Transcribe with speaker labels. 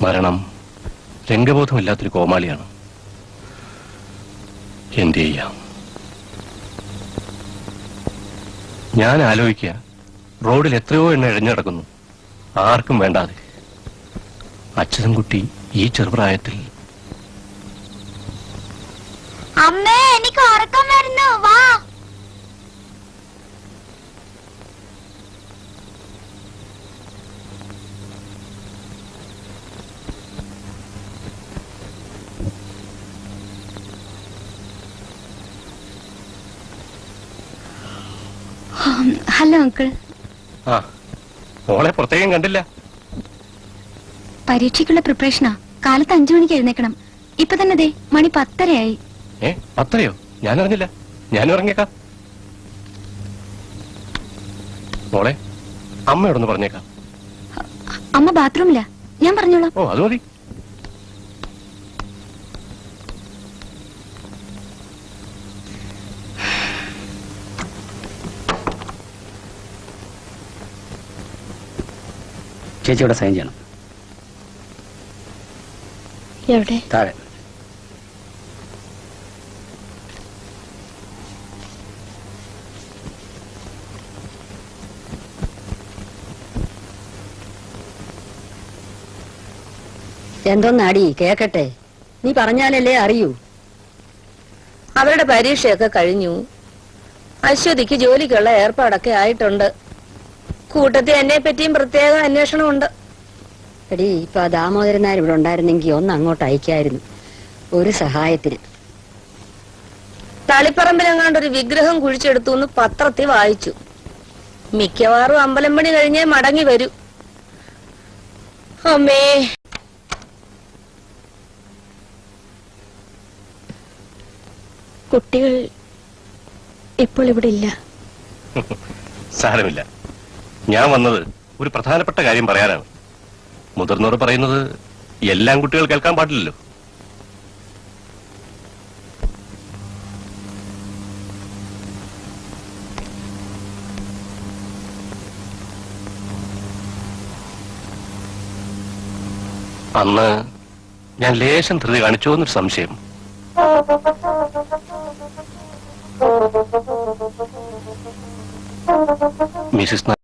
Speaker 1: മരണം രംഗബോധമില്ലാത്തൊരു കോമാളിയാണ്. എന്ത് ചെയ്യാം? ഞാൻ ആലോചിക്കുക, റോഡിൽ എത്രയോ എണ്ണ ഇഴഞ്ഞു കിടക്കുന്നു, ആർക്കും വേണ്ടാതെ. അച്യുതൻകുട്ടി ഈ ചെറുപ്രായത്തിൽ.
Speaker 2: അമ്മേ, എനിക്ക് ഉറക്കം വരുന്നു, വാ.
Speaker 3: Hello uncle.
Speaker 1: ആ, മോളെ പ്രത്യേകം കണ്ടില്ല.
Speaker 3: പരീക്ഷയ്ക്കുള്ള പ്രിപ്പറേഷനാ. കാലത്ത് 5 മണിക്ക് എഴുന്നേക്കണം. ഇപ്പൊ തന്നെ ദേ മണി 10:30
Speaker 1: 10:30യോ? ഞാനറിഞ്ഞില്ല. ഞാനും ഇറങ്ങിയേക്കാം. മോളെ, അമ്മയോടൊന്ന് പറഞ്ഞേക്കാം.
Speaker 3: അമ്മ ബാത്റൂമില്ല, ഞാൻ പറഞ്ഞോളാം.
Speaker 1: ഓ, അത് മതി.
Speaker 4: ചേച്ചിയുടെ സൈൻ ചെയ്യണം.
Speaker 3: എവിടെ?
Speaker 4: താഴെ.
Speaker 5: എന്തോന്നാടി കേക്കട്ടെ, നീ പറഞ്ഞാലല്ലേ അറിയൂ. അവരുടെ പരീക്ഷയൊക്കെ കഴിഞ്ഞു. അശ്വതിക്ക് ജോലിക്കുള്ള ഏർപ്പാടൊക്കെ ആയിട്ടുണ്ട്. കൂട്ടത്തിൽ എന്നെ പറ്റിയും പ്രത്യേക അന്വേഷണമുണ്ട്. എടി, ഇപ്പൊ ദാമോദരൻ നായർ ഇവിടെ ഉണ്ടായിരുന്നെങ്കിൽ ഒന്ന് അങ്ങോട്ട് അയക്കായിരുന്നു, ഒരു സഹായത്തിന്. തളിപ്പറമ്പിലെങ്ങാണ്ടൊരു വിഗ്രഹം കുഴിച്ചെടുത്തു എന്ന് പത്രത്തിൽ വായിച്ചു. മിക്കവാറും അമ്പലം പണി കഴിഞ്ഞേ മടങ്ങി വരൂ. അമ്മേ,
Speaker 3: കുട്ടികൾ ഇപ്പോൾ ഇവിടെ ഇല്ല.
Speaker 1: സാരമില്ല. ഞാൻ വന്നത് ഒരു പ്രധാനപ്പെട്ട കാര്യം പറയാനാണ്. മുതിർന്നവർ പറയുന്നത് എല്ലാം കുട്ടികൾ കേൾക്കാൻ പാടില്ലല്ലോ. അന്ന് ഞാൻ ലേശം ധൃതി കാണിച്ചോ എന്നൊരു സംശയം. മിസിസ്